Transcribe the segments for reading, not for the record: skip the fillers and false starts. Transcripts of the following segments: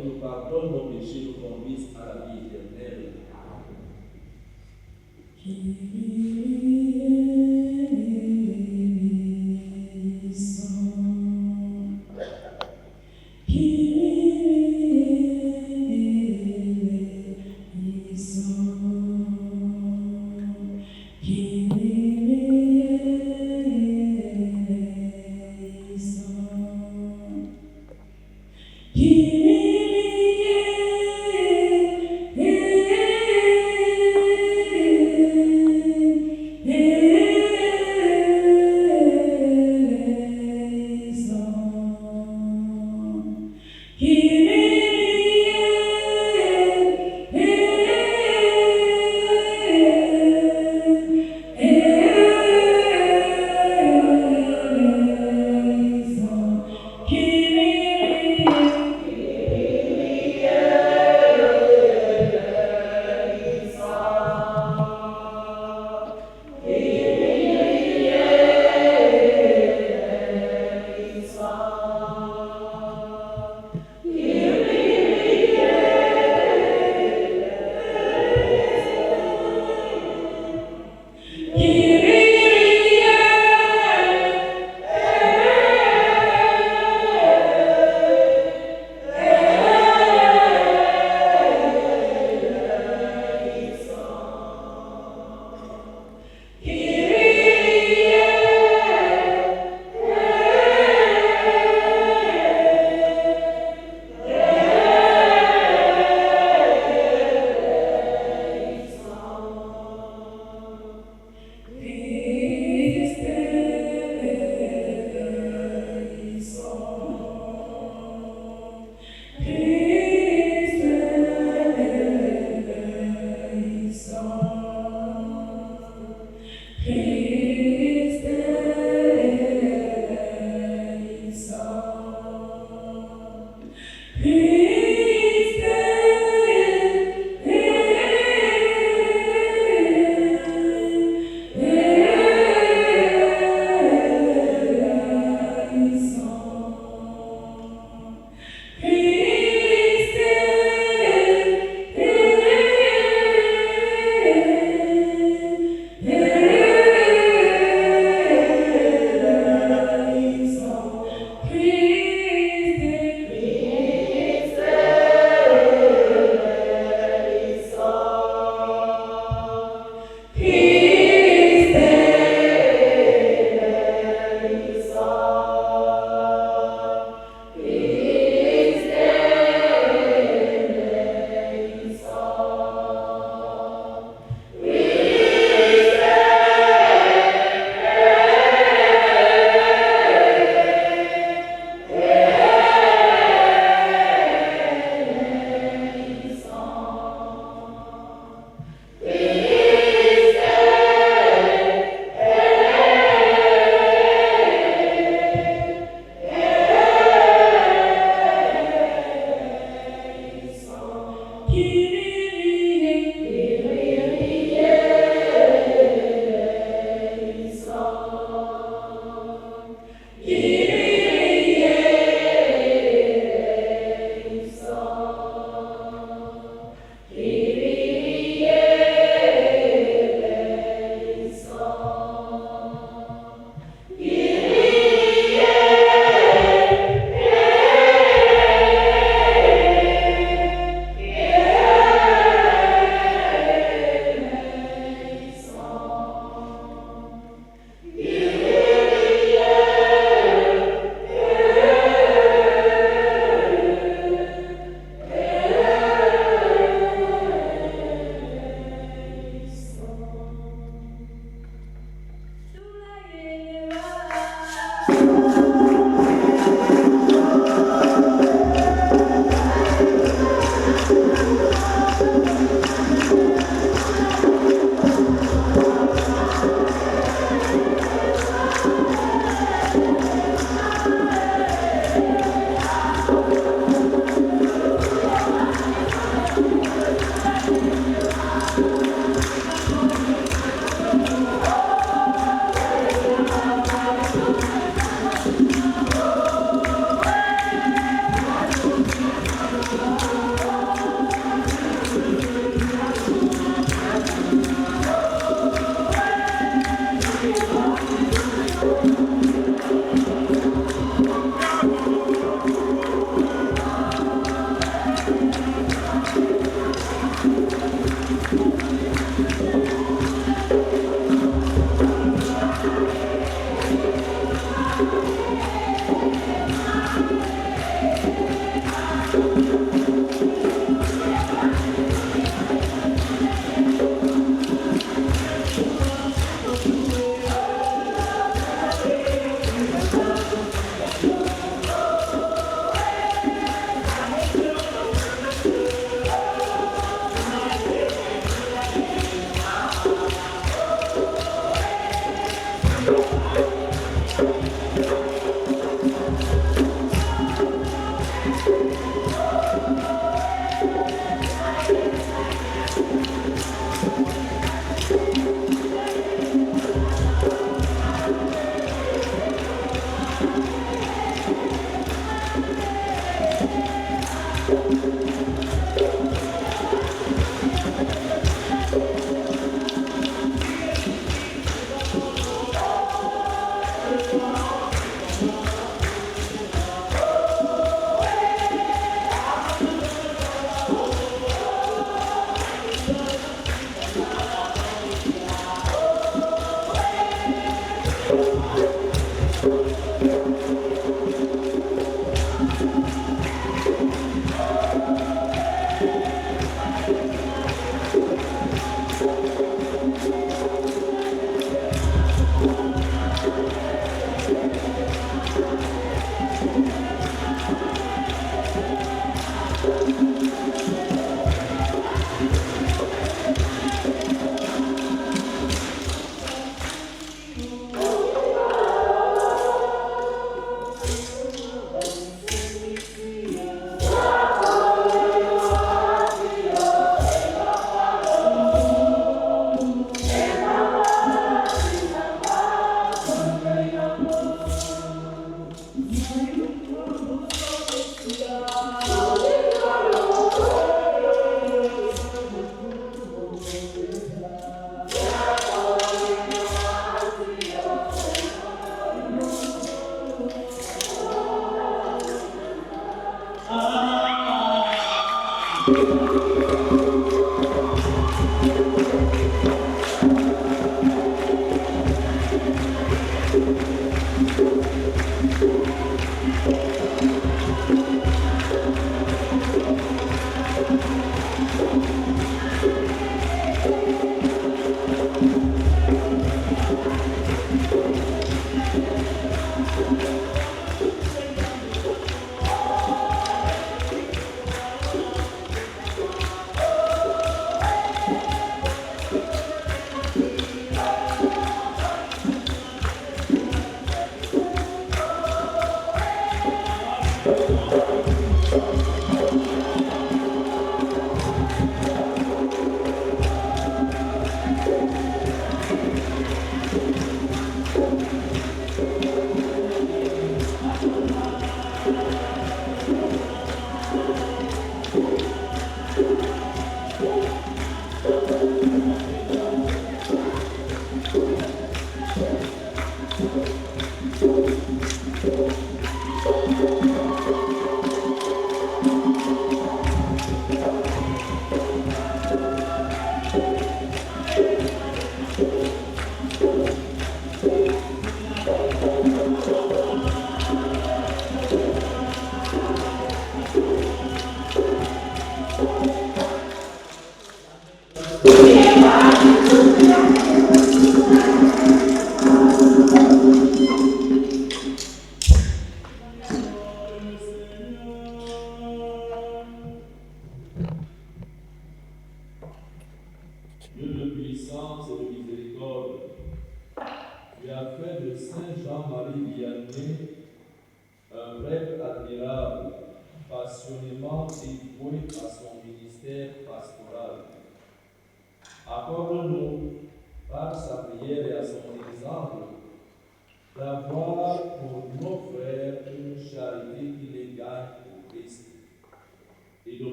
et nous pardonne nos péchés, nous conduise à la vie éternelle.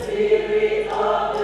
Spirit of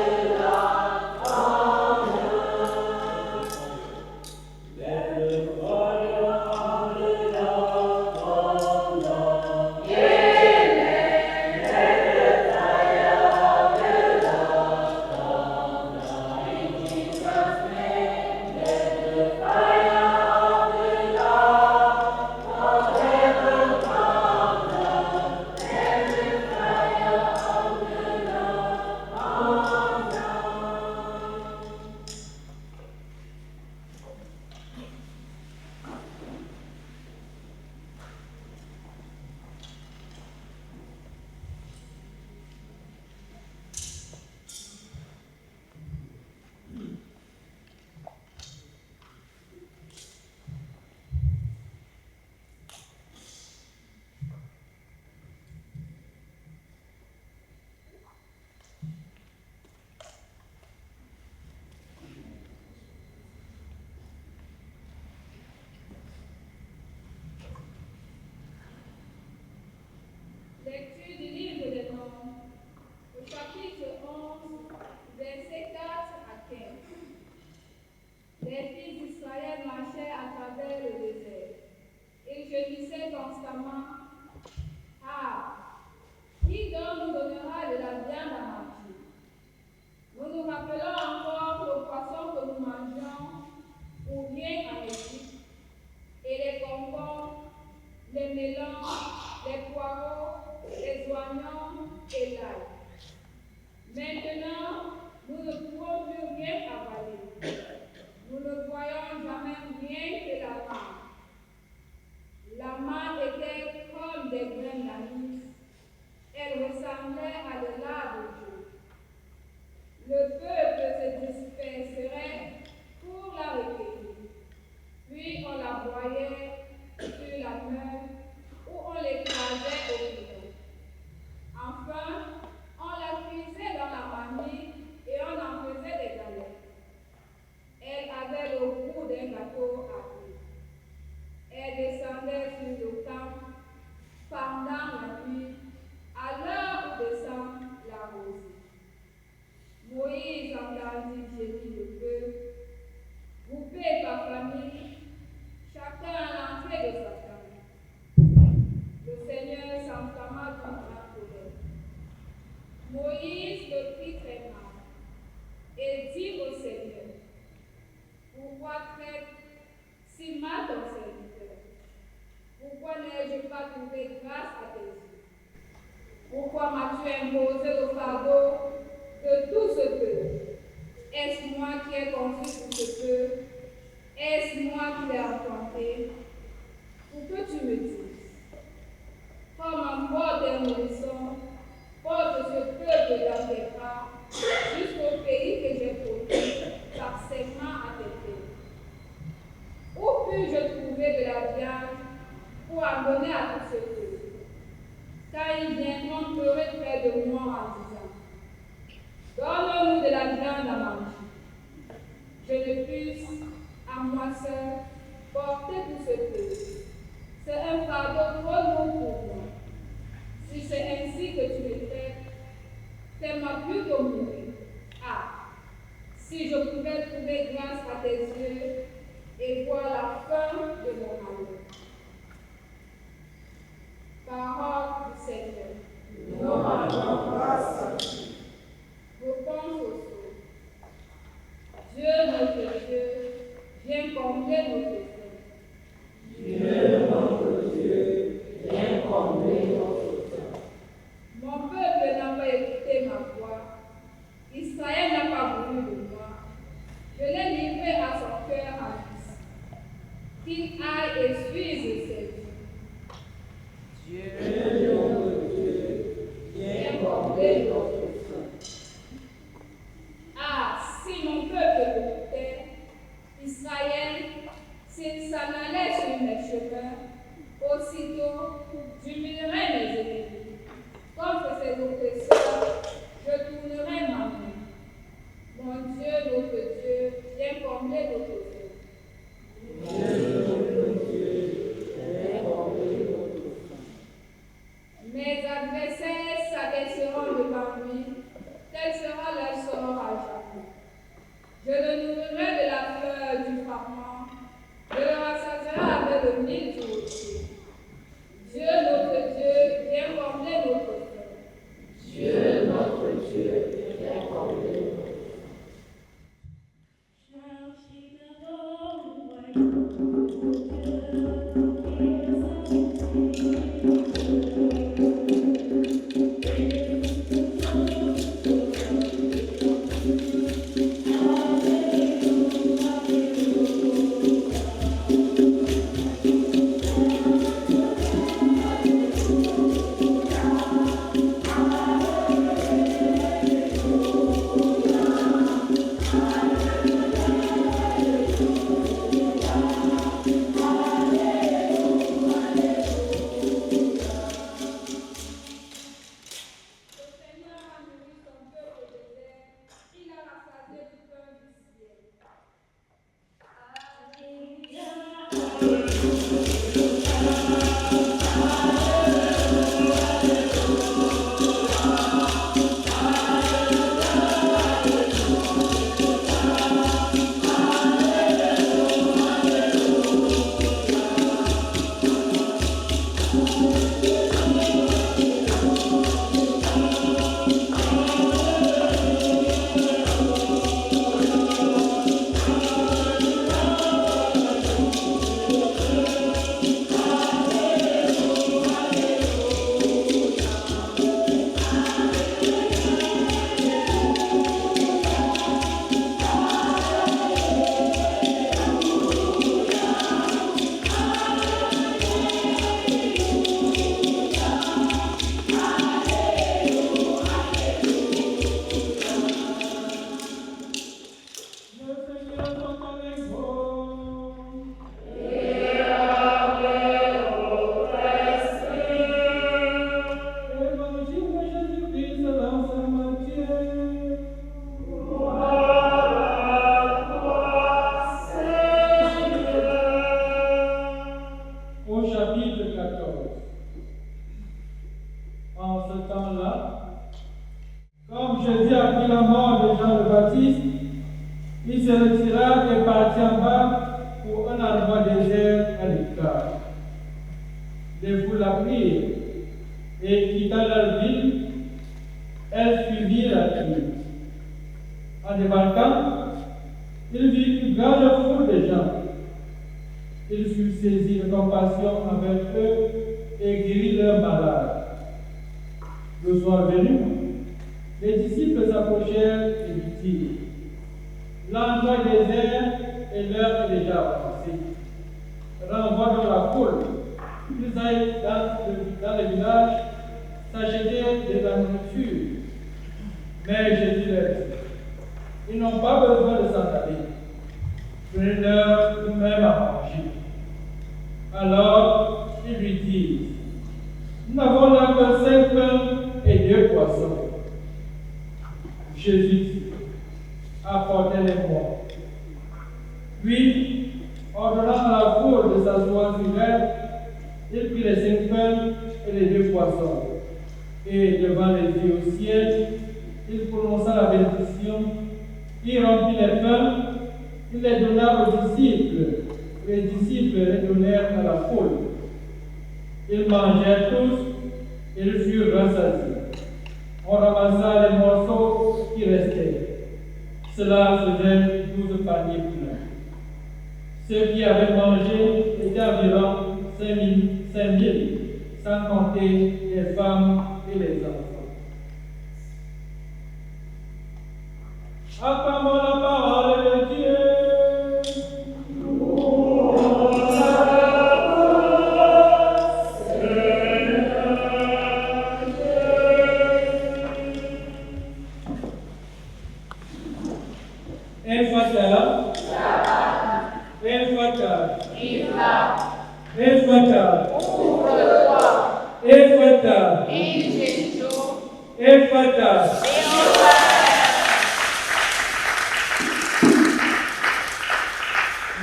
constamment, ah, qui donc nous donnera de la viande à manger? Nous nous rappelons encore le poisson que nous mangeons ou bien en Égypte, et les concombres, les melons, les poireaux, les oignons et l'ail. Maintenant, nous ne pouvons plus rien avaler. Nous ne voyons jamais rien que la manne. La manne était comme des graines d'anis. Elle ressemblait à de l'arbre de Dieu. Le peuple se disperserait pour la recueillir. Puis on la broyait sur la meule ou on l'écrasait au pilon. Enfin, on la cuisait dans la marmite et on en faisait des galettes. Elle avait le goût d'un gâteau à fruits. Elle descendait sur le camp pendant la nuit, à l'heure où descend la rosée. Moïse entendit gémir le peuple, groupé par famille, chacun à l'entrée de sa tente. Le Seigneur s'enflamma d'une grande colère. Moïse le prit très mal et dit au Seigneur: pourquoi traite si mal ton serviteur? Pourquoi n'ai-je pas trouvé grâce à tes yeux? Pourquoi m'as-tu imposé le fardeau de tout ce peuple? Est-ce moi qui ai conçu tout ce peuple? Est-ce moi qui l'ai enfanté? Pour que tu me dises, comme un bord d'un nourrisson, porte ce peuple dans tes bras jusqu'au pays que j'ai produit par segment à tes pieds. Où puis-je trouver de la viande pour abonner à tout ce peuple? Car ils viendront pleurer près de moi en disant: donne-nous de la viande à manger. Je ne puisse, à moi seul, porter tout ce peuple. C'est un fardeau trop lourd pour moi. Si c'est ainsi que tu me traites, fais-moi plutôt mourir. Ah, si je pouvais trouver grâce à tes yeux et voir la fin de mon malheur. Parole du Seigneur. Nous rendons grâce à Dieu. Réponse au sceau. Dieu, notre Dieu, viens combler nos besoins. Dieu, notre Dieu, viens combler nos besoins. Mon peuple n'a pas écouté ma voix. Israël n'a pas voulu de moi. Je l'ai livré à son cœur à Christ. Qu'il aille et suive ses vies. Dieu, notre Dieu, viens combler nos besoins. Ah, si mon peuple m'écoutait, Israël, s'il s'en allait sur mes chemins, aussitôt j'humilierais mes ennemis. Contre ses oppresseurs, je tournerai ma main. Mon Dieu, notre Dieu, viens combler nos besoins. Dieu, notre Dieu, viens combler nos besoins. Mes adversaires s'abaisseront devant lui, tel sera leur sort à jamais. Je le nourrirai de la fleur du froment, je le rassasierai avec le mil du rocher. Dieu, notre Dieu, viens combler nos besoins. Dieu, notre Dieu, viens combler nos besoins. appris la mort de Jean le Baptiste, il se retira et partit en bas pour un endroit désert à l'écart. Les foules l'apprirent et quittant leur ville, elles suivirent la ville. En débarquant, il vit une grande foule de gens. Il fut saisi de compassion envers eux et guérit leurs malades. Le soir venu, les disciples s'approchèrent et lui dirent: l'endroit désert et l'heure est déjà avancée. Renvoie donc la foule, qu'ils aillent dans le village s'acheter de la nourriture. Mais Jésus leur dit: ils n'ont pas besoin de s'en aller. Prenez-leur vous-même à manger. Alors, ils lui disent: nous n'avons là que 5 pains et 2 poissons. Jésus dit: apportez-les-moi. Puis, ordonnant à la foule de s'asseoir sur elle, il prit les 5 pains et les 2 poissons. Et devant les yeux au ciel, il prononça la bénédiction, il remplit les pains, il les donna aux disciples. Les disciples les donnèrent à la foule. Ils mangèrent tous, ils furent rassasiés. On ramassa les morceaux qui restaient. Cela faisait 12 paniers pleins. Ceux qui avaient mangé étaient environ 5 000, sans compter les femmes et les enfants. Acclamons la parole de Dieu.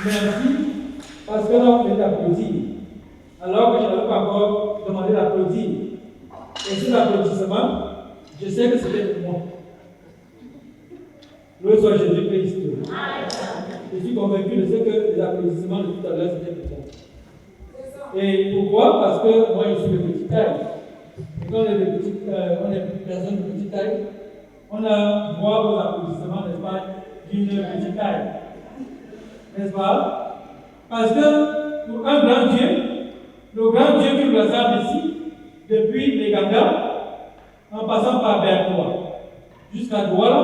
Merci, parce que là on est applaudi, alors que je n'avais pas encore demandé d'applaudir. Et cet applaudissement, je sais que c'était pour moi. Loué soit Jésus-Christ. Je suis convaincu de ce que les applaudissements de tout à l'heure c'était pour moi. Et pourquoi? Parce que moi je suis de petite taille. Et quand on est une personne de petite taille, on a droit aux applaudissements, n'est-ce pas, d'une petite taille. N'est-ce pas? Parce que pour un grand Dieu, le grand Dieu qui nous rassemble ici, depuis les Ganga, en passant par Bertois jusqu'à Douala,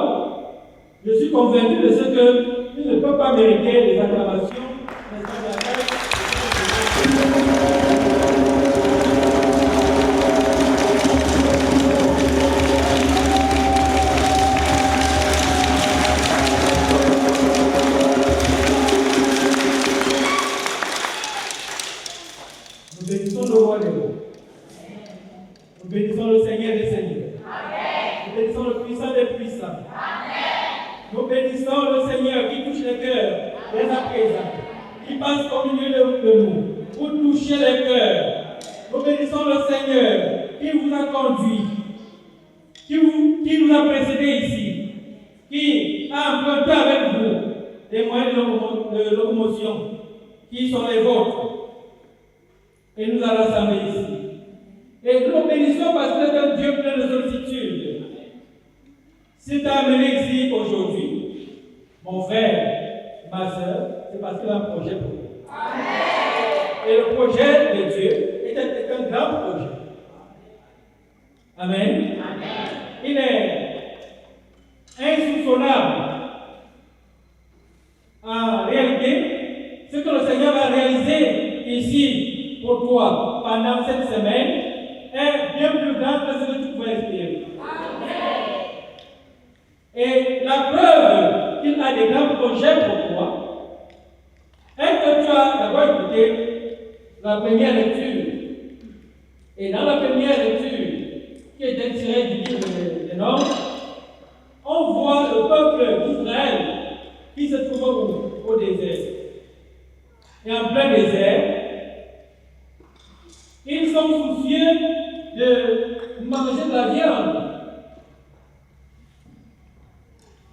je suis convaincu de ce qu'il ne peut pas mériter les acclamations, n'est-ce pas, de la taille. Nous bénissons le roi des rois. Nous bénissons le Seigneur des seigneurs. Amen. Nous bénissons le puissant des puissants. Amen. Nous bénissons le Seigneur qui touche les cœurs dès à présent, qui passe au milieu de nous pour toucher les cœurs. Nous bénissons le Seigneur qui vous a conduit, qui nous a précédés ici, qui a emprunté avec vous des moyens de locomotion qui sont les vôtres et nous a rassemblés ici. Et nous bénissons parce que c'est un Dieu plein de sollicitude. Si tu as amené ici aujourd'hui, mon frère, ma soeur, c'est parce qu'il a un projet pour vous. Amen. Et le projet de Dieu est un grand projet. Amen. Amen. Il est insoupçonnable. En réalité, ce que le Seigneur va réaliser ici pour toi pendant cette semaine est bien plus grand que ce que tu pouvais espérer. Amen. Et la preuve qu'il a des grands projets pour toi est que tu as d'abord écouté la première lecture. Et dans la première lecture, qui était tirée du livre des Nombres, on voit le peuple d'Israël qui se trouve au désert. Et en plein désert, ils sont soucieux de manger de la viande.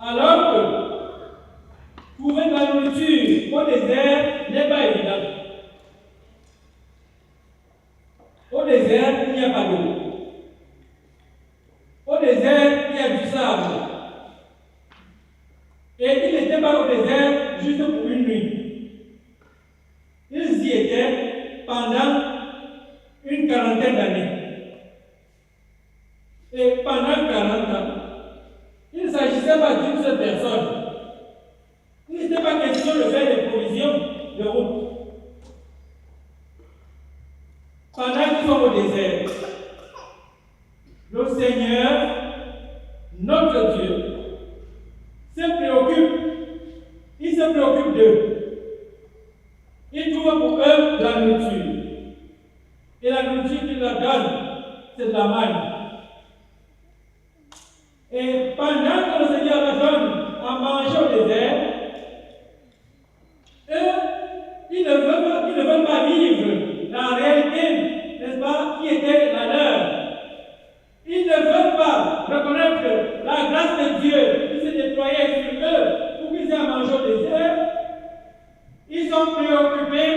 Alors que trouver de la nourriture au désert n'est pas évident. Au désert, il n'y a pas d'eau. Au désert, il y a du sable. Et il n'était pas au désert juste pour une nuit. Ils y étaient pendant une quarantaine d'années. Et pendant 40 ans, il ne s'agissait pas d'une seule personne. Il n'était pas question de faire des provisions de route. Pendant qu'ils sont au désert, le Seigneur, notre Dieu, se préoccupe. Il se préoccupe d'eux. Il trouve pour eux de la nourriture. Et la nourriture qu'il leur donne, c'est de la manne. Et pendant que le Seigneur leur donne à manger au désert, eux, ils ne veulent pas vivre la réalité, n'est-ce pas, qui était la leur. Ils ne veulent pas reconnaître la grâce de Dieu qui s'est déployée sur eux pour qu'ils aient à manger au désert. Ils sont préoccupés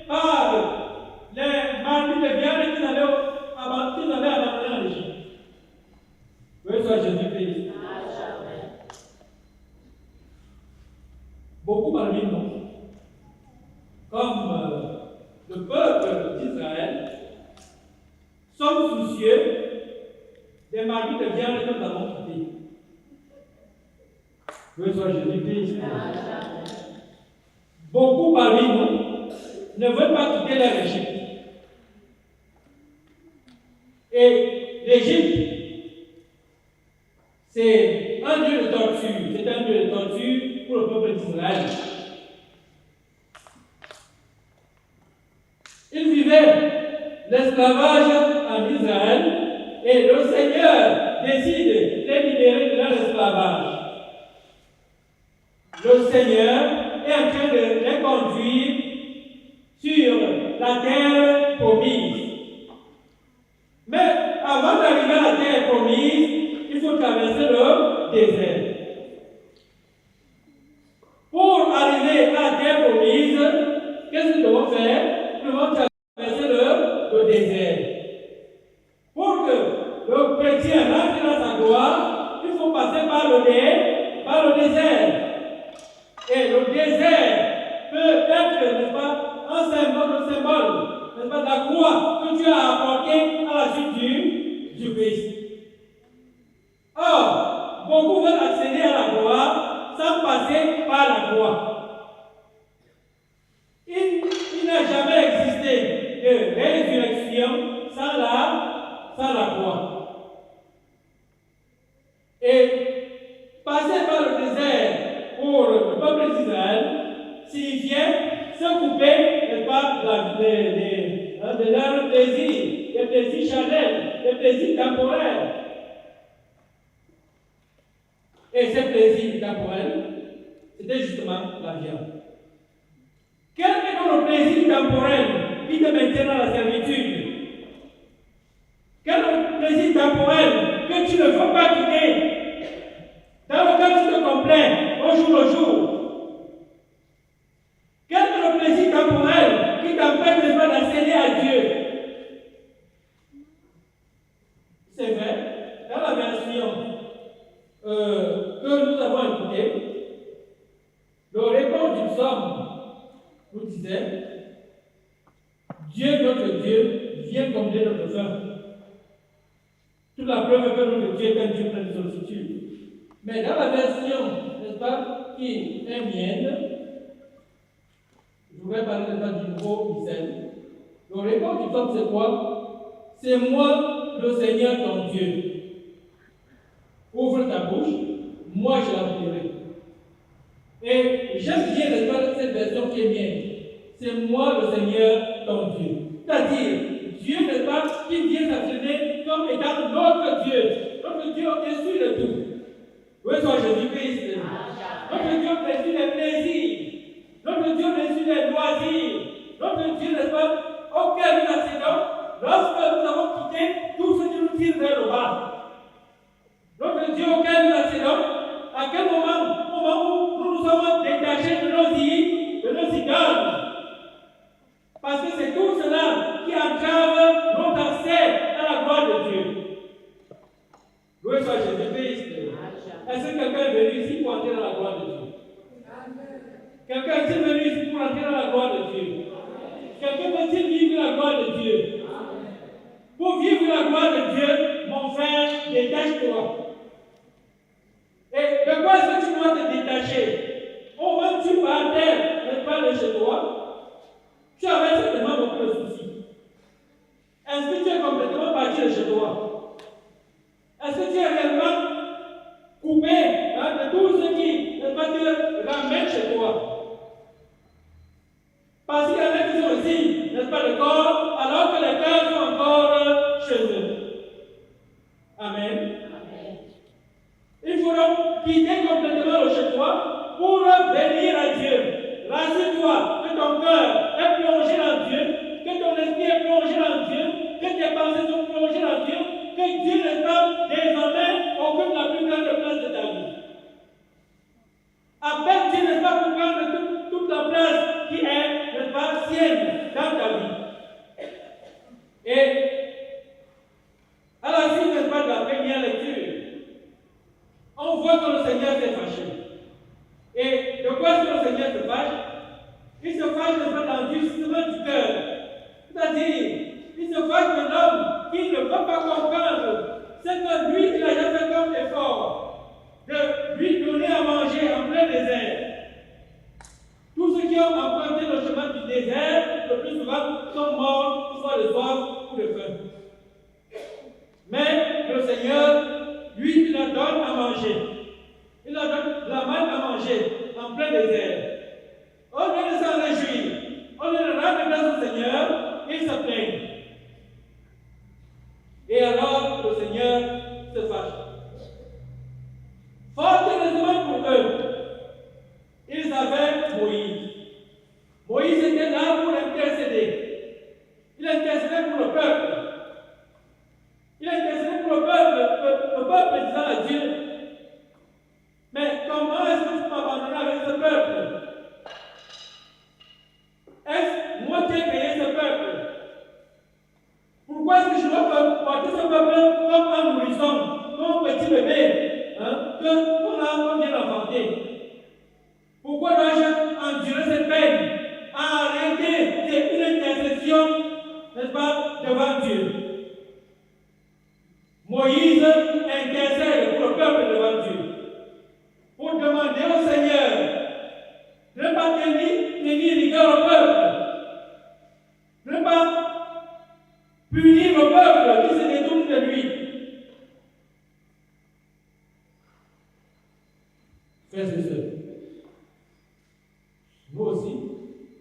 par les marmites de viande qu'ils avaient abandonnées en Égypte. Oui, soit Jésus-Christ. Beaucoup parmi nous, comme le peuple d'Israël, sommes soucieux des marmites de viande que nous avons quittées. Oui, soit Jésus-Christ. Beaucoup parmi nous ne veulent pas quitter leur Égypte. Et l'Égypte, c'est un lieu de torture. C'est un lieu de torture pour le peuple d'Israël. Ils vivaient l'esclavage en Israël et le Seigneur décide de les libérer de leur esclavage. Le Seigneur est en train de les conduire sur la terre promise. Mais avant d'arriver à la terre promise, il faut traverser le désert. Pour arriver à la terre promise, qu'est-ce que nous devons faire? Nous devons traverser le désert. Pour que le chrétien rentre dans sa gloire, il faut passer par le désert. Et le désert peut être, n'est-ce pas, un symbole, n'est-ce pas, de la croix que Dieu a apportée à la suite du Christ. Or, beaucoup veulent accéder à la gloire sans passer par la croix. Il n'a jamais existé de résurrection sans la croix. Et passer par le désert pour le peuple d'Israël signifiait se couper, n'est-ce pas, de leurs plaisirs, des plaisirs charnels, des plaisirs temporaires. Et ces plaisirs temporels, c'était justement la viande. Quel est donc le plaisir temporel qui te maintient dans la servitude? Quel est le plaisir temporel que tu ne veux pas quitter, dans lequel tu te complais au jour le jour? Quel est le plaisir temporel qui t'empêche de d'accéder à Dieu? C'est vrai, dans la version que nous avons écoutée, le réponse du psaume nous disait: Dieu, notre Dieu, vient combler notre faim. Toute la preuve que notre Dieu est un Dieu plein de sollicitude. Mais dans la version, n'est-ce pas, qui est mienne, je voudrais parler du nouveau Israël. Le réponse du psaume, c'est quoi? C'est moi, le Seigneur ton Dieu. Ouvre ta bouche, moi je l'appellerai. Et j'aime bien, n'est-ce pas, cette version qui est mienne. C'est moi, le Seigneur ton Dieu. C'est-à-dire, Dieu, n'est-ce pas, qui vient s'affirmer comme étant notre Dieu. Notre Dieu au-dessus de tout. Oui, soit Jésus-Christ. Notre Dieu au-dessus des plaisirs. Notre Dieu au-dessus des loisirs. Notre Dieu, n'est-ce pas, auquel nous accédons lorsque nous avons quitté tout ce qui nous tire vers le bas. Notre Dieu auquel nous accédons, à quel moment est venu ici pour entrer dans la gloire de Dieu? Quelqu'un est venu ici pour entrer dans la gloire de Dieu? Quelqu'un veut-il vivre la gloire de Dieu? Pour vivre la gloire de Dieu, mon frère, détache-toi. Et de quoi est-ce que tu dois te détacher? On va tu par terre, n'est-ce pas, de chez toi? Tu avais certainement beaucoup de soucis. Est-ce que tu es complètement parti de chez toi? Est-ce que tu es réellement coupé de tout ce qui, n'est-ce pas, te ramène chez toi? Parce qu'il y en a qui sont aussi, n'est-ce pas, le corps, alors que les cœurs sont encore chez eux. Amen. Il faut donc quitter complètement le chez toi pour venir à Dieu. Rassure-toi que ton cœur est plongé dans Dieu, que ton esprit est plongé dans Dieu, que tes pensées sont plongées dans Dieu, que Dieu, n'est-ce pas, désormais occupe la plus grande place de ta vie. Appelle Dieu, n'est-ce pas, pour prendre toute la place qui est, n'est-ce pas, sienne dans ta vie. Et à la suite, n'est-ce pas, de la première lecture, on voit que le Seigneur s'est fâché. Et de quoi est-ce que le Seigneur se fâche? Il se fâche, n'est-ce pas, dans le durcissement du cœur. C'est-à-dire, il se fâche de l'homme qui ne veut pas comprendre ce que lui, il a déjà fait comme effort de lui donner à manger en plein désert. Tous ceux qui ont emprunté le chemin du désert, le plus souvent, sont morts, soit de soif ou de faim. Mais le Seigneur, lui, il leur donne à manger. Il leur donne de la manne à manger en plein désert. Au lieu de s'en réjouir, au lieu de rendre grâce au Seigneur, ils se plaignent. Et alors, le Seigneur se fâche. Fort heureusement pour eux, ils avaient Moïse. Moïse était là pour intercéder. Il intercédait pour le peuple. Il intercédait pour le peuple disant à Dieu, mais comment est-ce que tu m'abandonnes avec ce peuple? Est-ce moi qui ai créé ce peuple? Pourquoi est-ce que je dois porter ce peuple comme un nourrisson, comme un petit bébé qu'on vient d'enfanter? Pourquoi dois-je endurer cette peine? Arrêter, c'est une intercession, n'est-ce pas, devant Dieu. Moïse intercède pour le peuple devant Dieu, pour demander au Seigneur de ne pas tenir rigueur au peuple, de ne pas punir le peuple qui se détourne de lui. Frères et sœurs, nous aussi,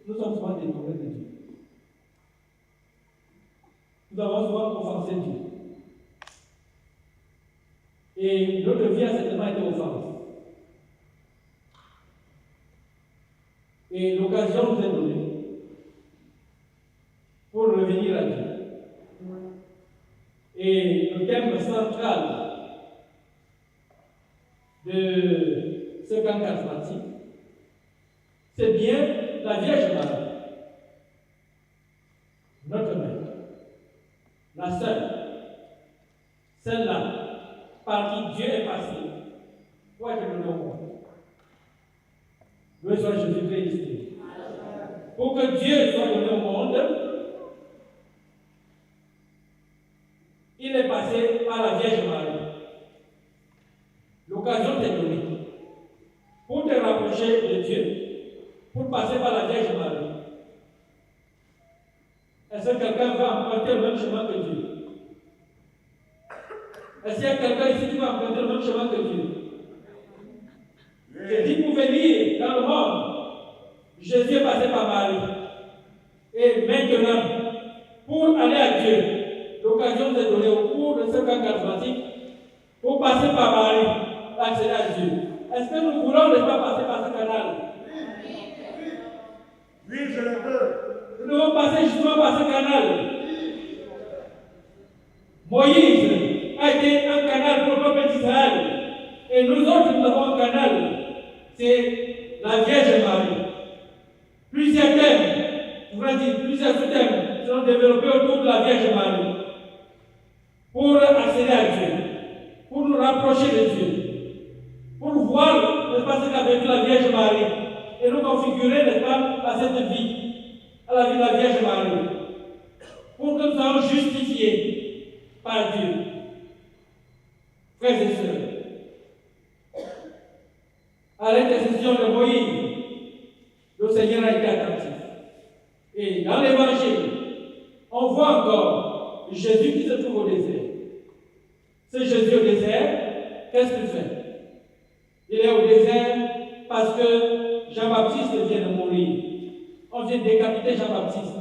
nous sommes souvent détournés de Dieu. Nous avons souvent offensé Dieu. Et notre vie a certainement été offense. Et l'occasion nous est donnée pour revenir à Dieu. Et le thème central de ce camp charismatique, c'est bien la Vierge Marie, notre mère, la seule, celle-là, par qui Dieu est passé pour être le monde. Loué soit Jésus-Christ. Pour que Dieu soit donné au monde, il est passé par la Vierge Marie. L'occasion t'est donnée pour te rapprocher de Dieu, pour passer par la Vierge Marie. Est-ce que quelqu'un va emprunter le même chemin que Dieu? Est-ce qu'il y a quelqu'un ici qui va emprunter le même chemin que Dieu? Je dis pour venir dans le monde, Jésus est passé par Marie. Et maintenant, pour aller à Dieu, l'occasion de donner au cours de ce camp charismatique, pour passer par Marie, accéder à Dieu. Est-ce que nous voulons ne pas passer par ce canal? Oui, je le veux. Nous devons passer justement par ce canal. Moïse a été un canal pour le peuple d'Israël. Et nous autres, nous avons un canal. C'est la Vierge Marie. Plusieurs thèmes, je voudrais dire plusieurs sous-thèmes seront développés autour de la Vierge Marie. Pour accéder à Dieu. Pour nous rapprocher de Dieu. Pour voir n'est-ce pas, ce qu'a vécu la Vierge Marie et nous configurer, n'est-ce pas, à cette vie, à la vie de la Vierge Marie, pour que nous soyons justifiés par Dieu. Frères et sœurs, à l'intercession de Moïse, le Seigneur a été attentif. Et dans l'Évangile, on voit encore Jésus qui se trouve au désert. Ce Jésus au désert, qu'est-ce qu'il fait? Il est au désert parce que Jean-Baptiste vient de mourir. On vient de décapiter Jean-Baptiste.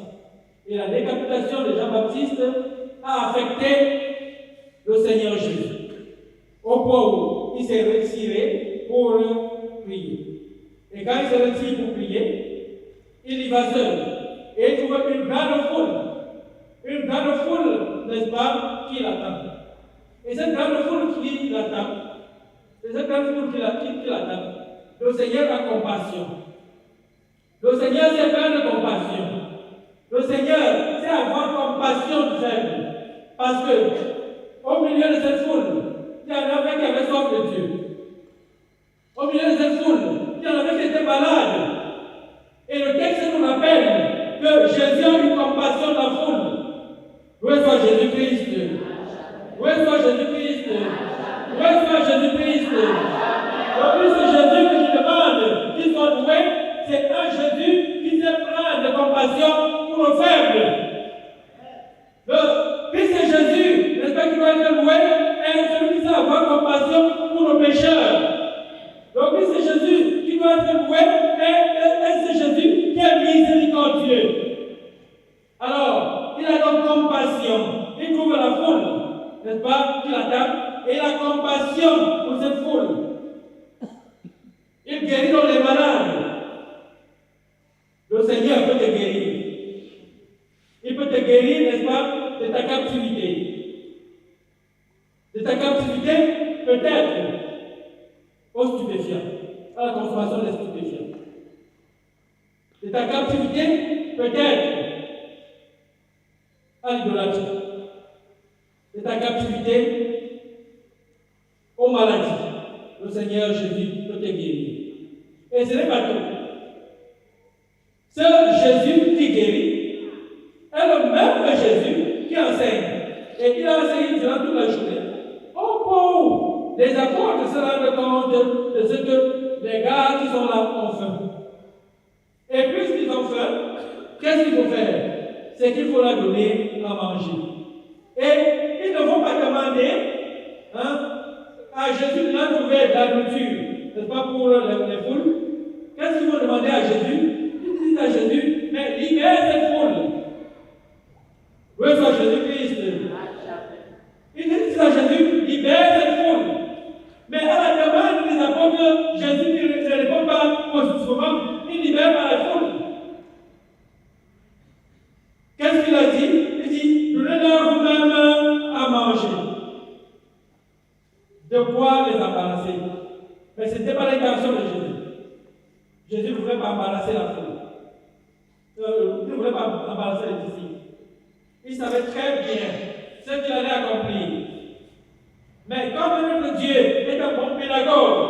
Et la décapitation de Jean-Baptiste a affecté le Seigneur Jésus. Au point où il s'est retiré pour prier. Et quand il se retire pour prier, il y va seul. Et il trouve une grande foule, n'est-ce pas, qui l'attend. Et cette grande foule qui l'attend, le Seigneur a compassion. Le Seigneur sait faire de compassion. Le Seigneur sait avoir compassion du faible. Parce que, au milieu de cette foule, il y en avait qui avaient soif de Dieu. Au milieu de cette foule, il y en avait qui étaient malades. Et le texte nous rappelle que Jésus a eu compassion de la foule. Où est-ce que Jésus-Christ? Où est-ce que Jésus-Christ? Où est-ce que Jésus-Christ? Donc, c'est Jésus que je demande qu'il soit doué. C'est un Jésus qui sait prendre de compassion pour nos faibles. Le Christ est Jésus, n'est-ce pas, qui doit être loué, et celui qui sait avoir compassion pour nos pécheurs. Le Christ est Jésus qui doit être loué, et c'est Jésus qui est miséricordieux. Alors, il a donc compassion. Il trouve la foule, n'est-ce pas, qui l'attend, et il a compassion pour cette foule. Il guérit donc les malades. Le Seigneur peut te guérir. Il peut te guérir, n'est-ce pas, de ta captivité. De ta captivité, peut-être, aux stupéfiants, à la consommation des stupéfiants. De ta captivité, peut-être, à l'idolâtrie. De ta captivité, aux maladies. Le Seigneur Jésus peut te guérir. Et ce n'est pas tout. Ce Jésus qui guérit est le même Jésus qui enseigne. Et il a enseigné durant toute la journée. Au point où les apôtres se rendent compte de ce que les gars qui sont là ont faim. Et puisqu'ils ont faim, qu'est-ce qu'il faut faire? C'est qu'il faut leur donner à manger. Et ils ne vont pas demander à Jésus de leur trouver de la nourriture, n'est-ce pas, pour les foules. Qu'est-ce qu'ils vont demander à Jésus? Ils disent à Jésus, mais libère cette foule. Où est-ce que Jésus-Christ? Ils disent à Jésus, libère cette foule. Mais à la demande des apôtres, Jésus ne répond pas positivement, il libère pas la foule. Qu'est-ce qu'il a dit? Il dit, donnez-leur vous-même à manger. De quoi les embarrasser? Mais ce n'était pas l'intention de Jésus. Jésus ne voulait pas embarrasser la foule. Il ne voulait pas embarrasser les disciples. Il savait très bien ce qu'il allait accomplir. Mais comme notre Dieu est un bon pédagogue,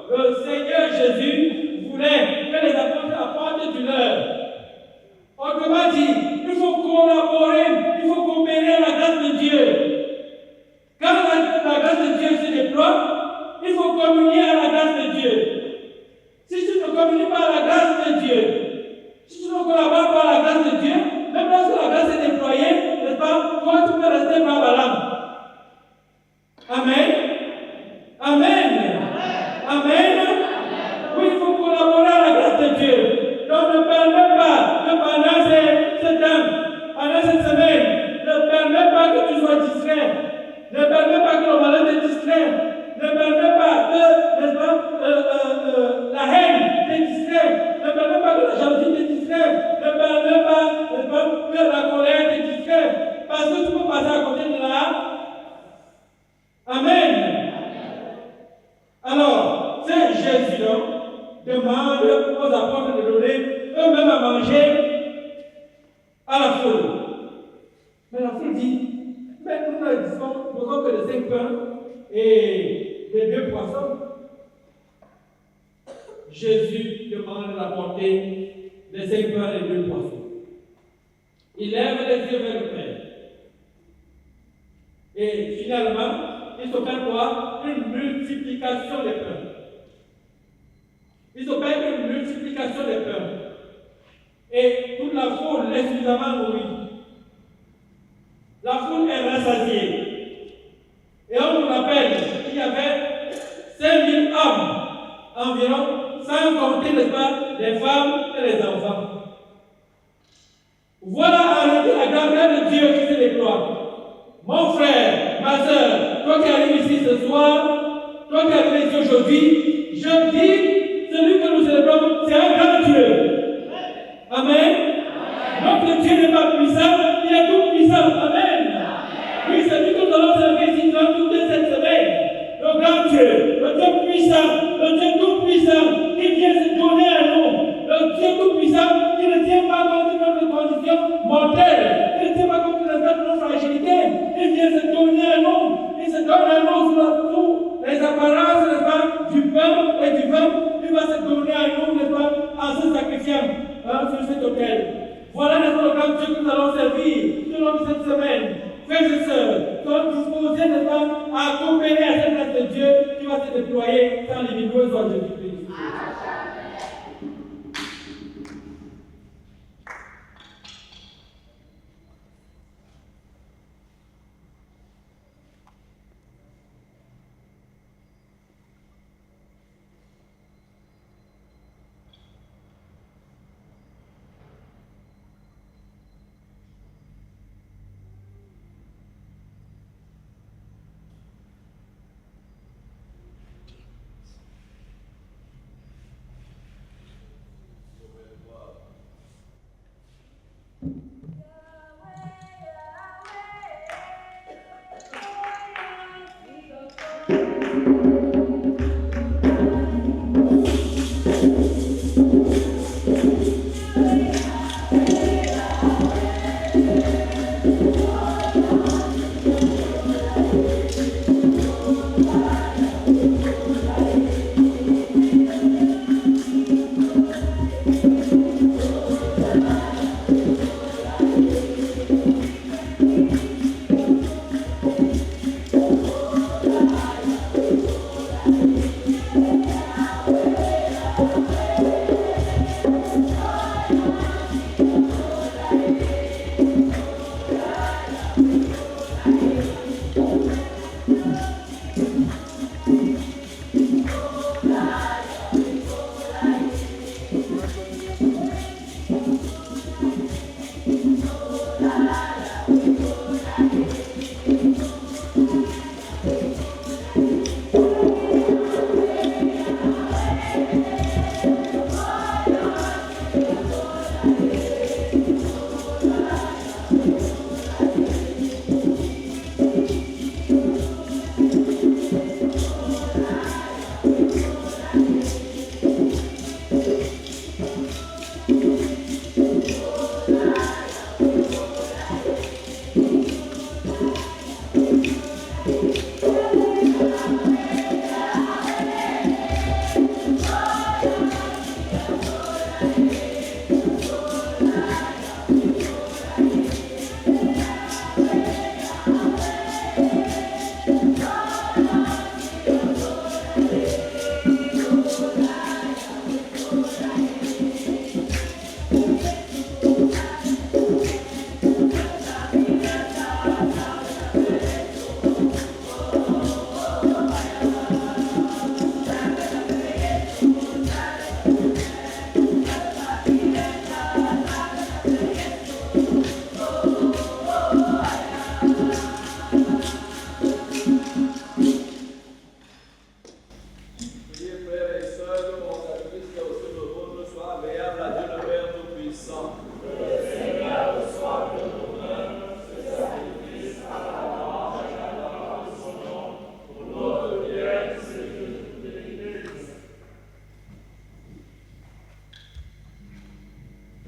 le Seigneur Jésus voulait que les apôtres apportent du leur. Autrement dit, il faut collaborer, il faut coopérer à la grâce de Dieu. Quand la grâce de Dieu se déploie, il faut communier à la grâce de Dieu. Si tu ne communies pas à la grâce de Dieu, si tu ne collabores pas à la grâce de Dieu, même lorsque la grâce est déployée, n'est-ce pas, toi tu peux rester par la lame. Amen. Amen. Amen. Oui, il faut collaborer à la grâce de Dieu. Donc ne permets pas que pendant ce temps, pendant cette semaine, ne permets pas que tu sois distrait. Ne permets pas que le malheur te distrait. Ne permets pas que, n'est-ce pas, la haine te distrait. Ne permets pas que la jalousie te distrait. Ne permets pas, n'est-ce pas, que la colère te distrait. Parce que tu peux passer à côté de là. Amen. Alors, c'est Jésus demande aux apôtres de donner eux-mêmes à manger à la foule. Mais la foule dit, mais nous ne disposons que de 5 pains et de 2 poissons. Jésus demande de rapporter les 5 pains et 2 poissons. Il lève les yeux vers le Père. Et finalement, il s'opère quoi? Une multiplication des pains. Il s'opère une multiplication des pains. Et toute la foule est suffisamment nourrie. La foule est rassasiée. Et on nous rappelle qu'il y avait 5000 hommes environ, sans compter, n'est-ce pas, les femmes et les enfants. Voilà en réalité la grandeur de Dieu qui se déploie. Mon frère, ma soeur, toi qui arrives ici ce soir, toi qui arrives ici aujourd'hui, je dis, celui que nous célébrons, c'est un grand Dieu. Amen. Notre Dieu n'est pas puissant, il est tout puissant. Amen. Oui, c'est lui que nous allons célébrer ici dans toute cette semaine. Le grand Dieu, le Dieu puissant, le Dieu tout puissant, qui vient se donner à nous. Le Dieu tout puissant qui ne tient pas compte de notre condition mortelle, qui ne tient pas compte de notre fragilité, il vient se donner à nous. Il se donne à nous sous les apparences, n'est-ce pas, du pain et du vin. Il va se donner à nous, n'est-ce pas, en se sacrifiant sur cet autel. Voilà le grand Dieu que nous allons servir tout au long de cette semaine. Frères et sœurs, sommes disposés, n'est-ce pas, à coopérer à cette grâce de Dieu qui va se déployer sans limite. Gloire soit Jésus-Christ.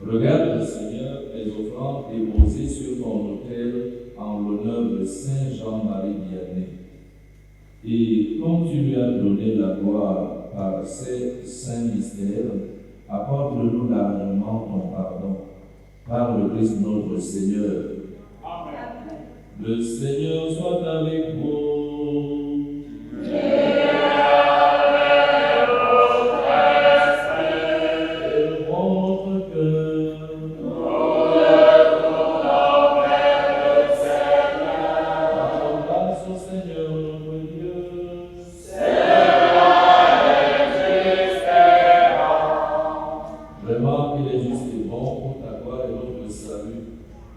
Regarde, Seigneur, les offrandes déposées sur ton autel en l'honneur de Saint Jean-Marie Vianney. Et comme tu lui as donné la gloire par ces saints mystères, accorde-nous largement ton pardon. Par le Christ notre Seigneur. Amen. Le Seigneur soit avec vous. Et avec votre esprit. Et votre cœur. Nous le voulons vers le Seigneur. Rendons grâce au Seigneur notre Dieu. C'est vrai et juste et bon. Vraiment, il est juste et bon pour ta gloire et notre salut,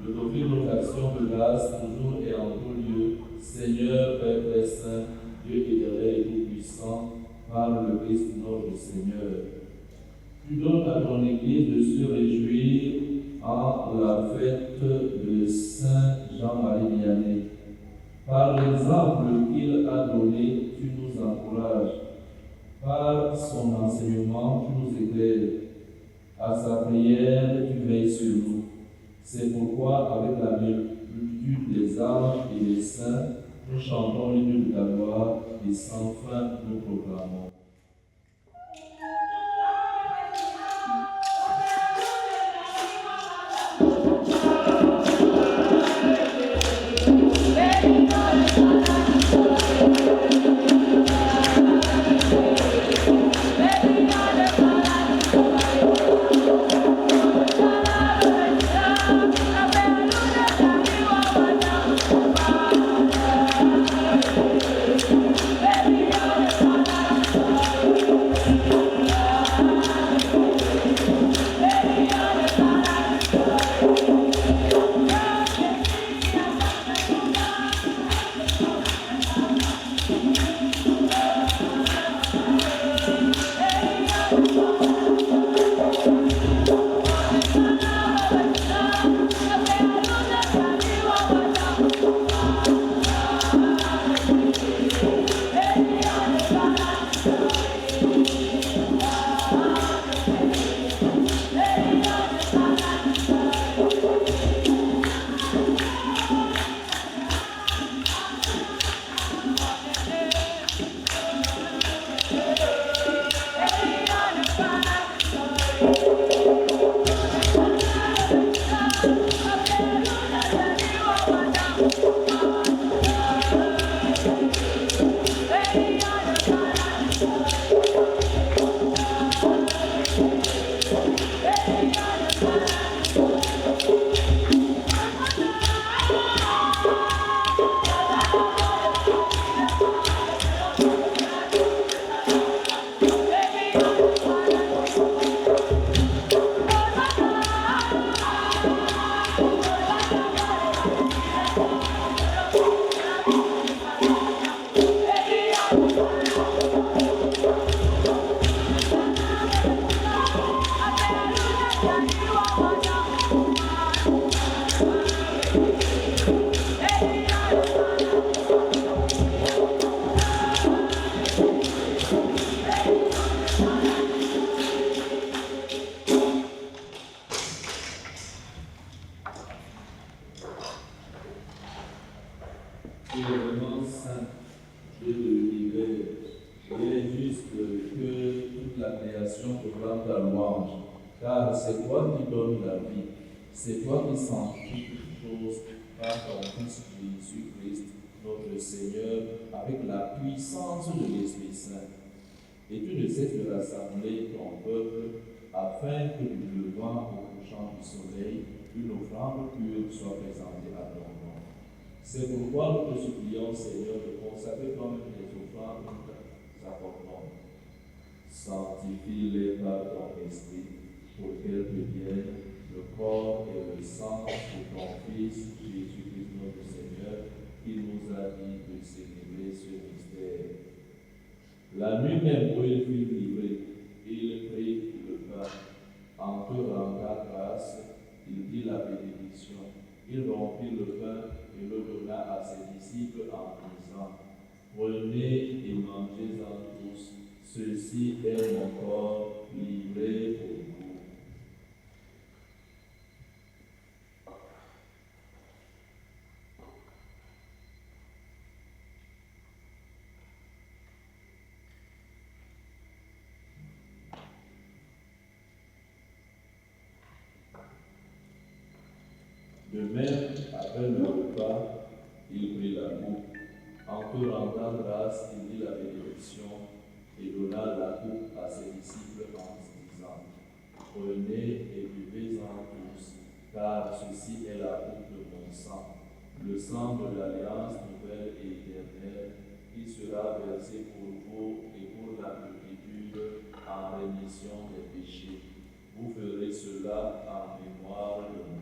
de t'offrir notre action de grâce toujours et en tout lieu, Seigneur, Père très saint, Dieu éternel et tout-puissant, par le Christ notre Seigneur. Tu donnes à ton Église de se réjouir en la fête de Saint Jean-Marie Vianney. Par l'exemple qu'il a donné, tu nous encourages. Par son enseignement, tu nous éclaires. À sa prière, tu veilles sur nous. C'est pourquoi, avec la multitude des anges et des saints, nous chantons l'hymne de ta gloire et sans fin nous proclamons. Il est vraiment saint, Dieu de l'univers. Il est juste que toute la création proclame ta louange, car c'est toi qui donnes la vie, c'est toi qui sanctifies toutes choses par ton Fils Jésus-Christ, notre Seigneur, avec la puissance de l'Esprit Saint. Et tu ne cesses de rassembler ton peuple, afin que du levant au couchant du soleil, une offrande pure soit présentée à ton nom. C'est pourquoi nous te supplions, Seigneur, de consacrer toi-même les offrandes que nous apportons. Sanctifie-les par ton esprit, pour qu'elles deviennent le corps et le sang de ton Fils, Jésus-Christ notre Seigneur, qui nous a dit de célébrer ce mystère. La nuit même où il fut livré, il prit le pain. En te rendant grâce, il dit la bénédiction. Il rompit le pain et le donna à ses disciples en disant: Prenez et mangez-en tous, ceci est mon corps livré pour vous. De même, après le repas, il prit la coupe. En te rendant grâce, il dit la bénédiction et donna la coupe à ses disciples en disant: Prenez et buvez-en tous, car ceci est la coupe de mon sang, le sang de l'alliance nouvelle et éternelle, qui sera versé pour vous et pour la multitude en rémission des péchés. Vous ferez cela en mémoire de moi.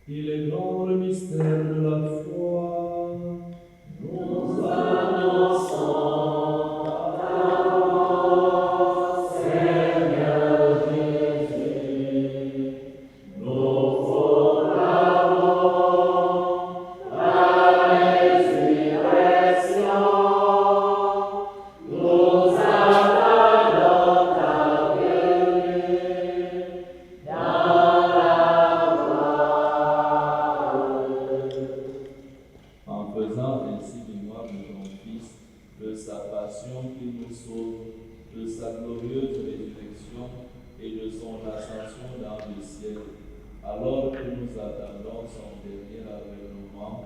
Il est grand le mystère de la foi. Nous annonçons ta mort, Seigneur Jésus. Nous proclamons ta résurrection. Nous attendons ta venue dans la gloire. En faisant ainsi mémoire de ton Fils, de sa passion qui nous sauve, de sa glorieuse résurrection et de son ascension dans le ciel, alors que nous attendons son dernier avènement,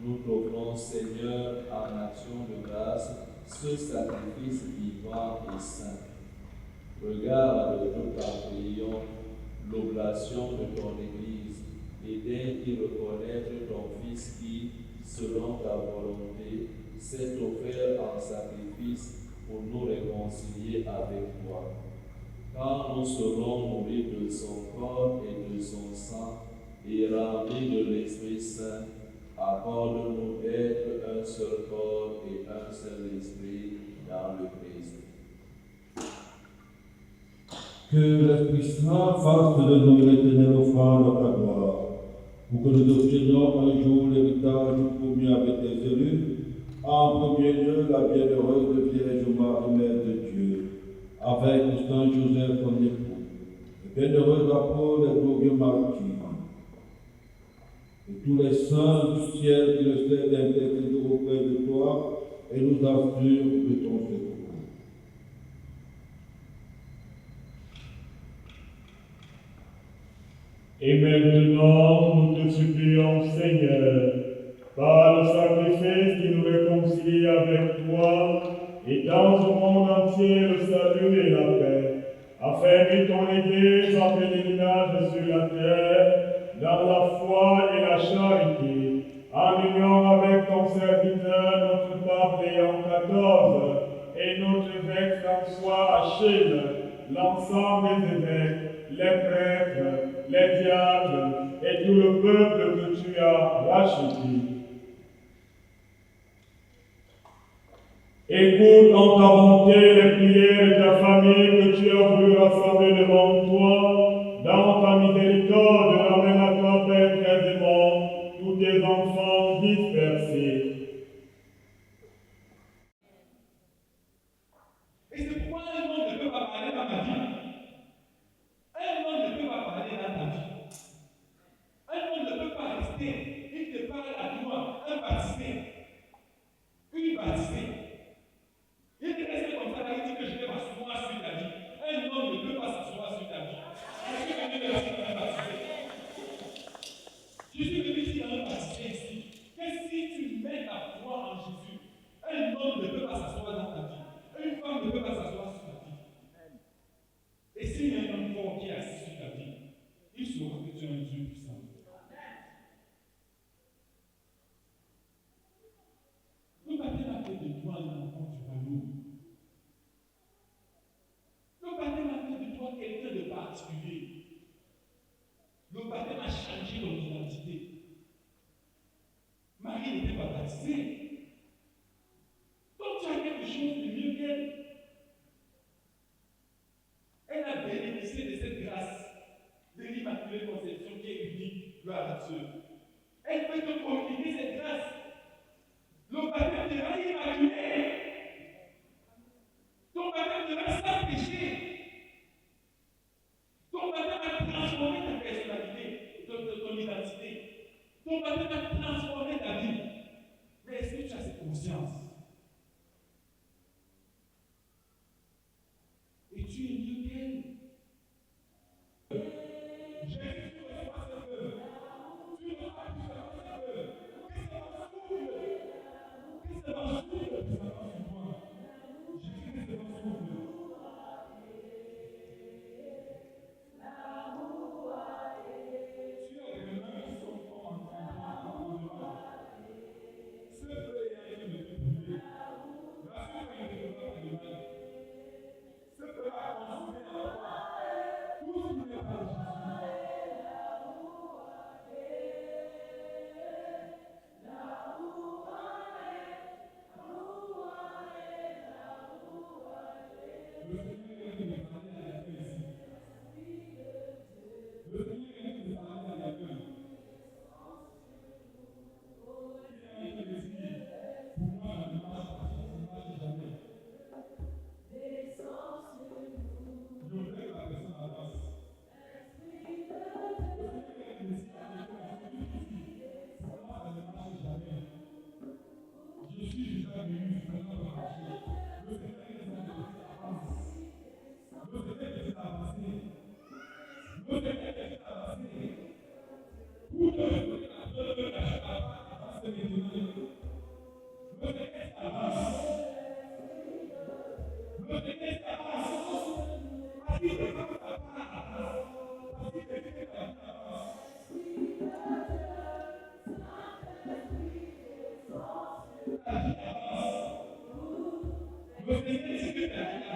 nous t'offrons, Seigneur, en action de grâce, ce sacrifice vivant et saint. Regarde, nous t'en prions, l'oblation de ton Église, et daignes y reconnaître ton Fils qui, selon ta volonté, s'est offert en sacrifice pour nous réconcilier avec toi. Quand nous serons nourris de son corps et de son sang, et remplis de l'Esprit Saint, accorde-nous d'être un seul corps et un seul esprit dans le Christ. Que l'Esprit Saint fasse de nous l'éternelle offrande à ta gloire, pour que nous obtenions un jour l'héritage promis avec tes élus, en premier lieu la bienheureuse Vierge Marie, Mère de Dieu, avec le Saint Joseph son époux, le bienheureux apôtre et glorieux martyrs, et tous les saints du ciel qui ne cessent d'intercéder auprès de toi et nous assurent de ton secours. Et maintenant, nous te supplions, Seigneur, par le sacrifice qui nous réconcilie avec toi, et dans au monde entier le salut et la paix, affermis ton Église en pèlerinage sur la terre, dans la foi et la charité, en union avec ton serviteur, notre pape Léon XIV, et notre évêque François Achille, l'ensemble des évêques, les prêtres, les diacres et tout le peuple que tu as racheté. Écoute en ta bonté les prières de ta famille que tu as voulu rassembler devant toi. Dans ta miséricorde, ramène à toi, Père très aimant, tous tes enfants dispersés. Et c'est pourquoi un homme ne peut pas parler dans ma vie. Un homme ne peut pas parler dans ta vie. Un homme ne peut pas rester. Il te parle à toi, un baptisé. Une baptisée. Il est resté comme ça, il dit que je vais m'asseoir sur ta vie. Un homme ne peut pas s'asseoir sur ta vie. Je suis venu ici dans un baptisé. Je suis venu ici dans un baptisé ici. Que si tu mets ta foi en Jésus, un homme ne peut pas s'asseoir dans ta vie. Une femme ne peut pas s'asseoir sur ta vie. Et s'il y a un homme fort qui est assis sur ta vie, il saura que tu es un Dieu puissant. Le baptême a fait de toi un enfant du royaume. Le baptême a fait de toi quelqu'un de particulier. Le baptême a changé ton identité. Marie n'était pas baptisée. Donc tu as quelque chose de mieux qu'elle. Elle a bénéficié de cette grâce de l'Immaculée Conception qui est unique, gloire à Dieu. Elle peut te communiquer cette grâce. Le baptême de Marie Immaculée. Ton baptême de Marie sans péché. Le Seigneur dit que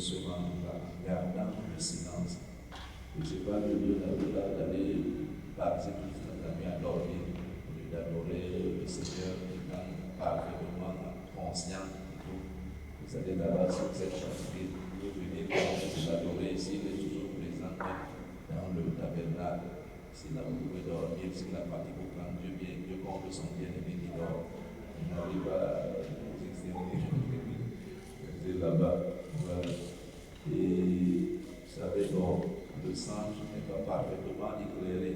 se rendra en gardant le silence. Et ce n'est pas le lieu d'aller passer toute notre nuit à dormir, au lieu d'adorer le Seigneur étant parfaitement conscient de tout. Vous allez là-bas sur cette chantier, vous venez l'adorer ici, il est toujours présent dans le tabernacle. Si là vous pouvez dormir, si la fatigue vous prend, Dieu comble son bien-aimé qui dort. On arrive à vous exterminer là-bas. Voilà. Et vous savez, donc, le sang n'est pas parfaitement éclairé.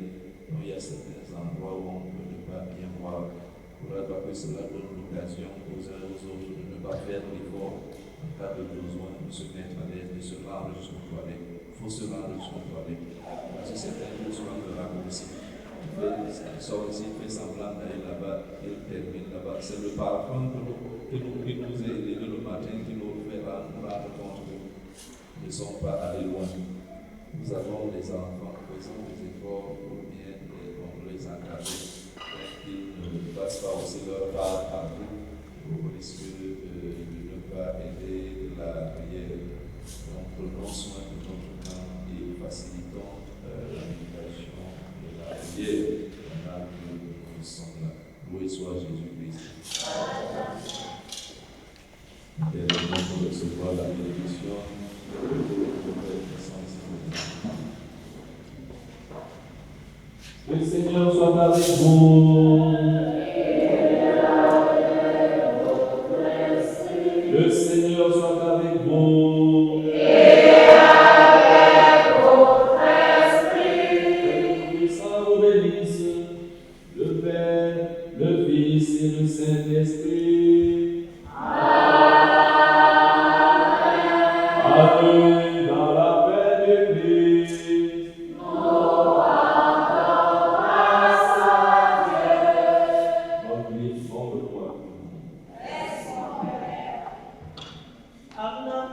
Donc, il y a certains endroits où on ne peut pas bien voir. Il ne faudra pas que cela donne l'occasion aux uns aux autres de ne pas faire l'effort en cas de besoin de se mettre à l'aise, de se rendre jusqu'au toilette. Il faut se rendre jusqu'au toilette. Parce que certains besoins de raccourci. Il sort ici, il fait semblant d'aller là-bas, il termine là-bas. C'est le parfum qui nous est élevé le matin qui nous fait rendre compte que nous ne sommes pas allés loin. Nous avons des enfants, faisons des efforts pour bien les encadrer, qu'ils ne passent pas aussi leur part partout au risque de ne pas aider la prière. Donc prenons soin de notre temps et facilitons l'invitation de la prière pendant que nous sommes là. Loué soit Jésus-Christ. Et nous allons recevoir la bénédiction de le Seigneur soit avec vous. Le Seigneur soit avec vous. Et avec votre esprit. Que le Tout-Puissant vous bénisse, le Père, le Fils et le Saint-Esprit. Allez dans la paix de Christ. Amen.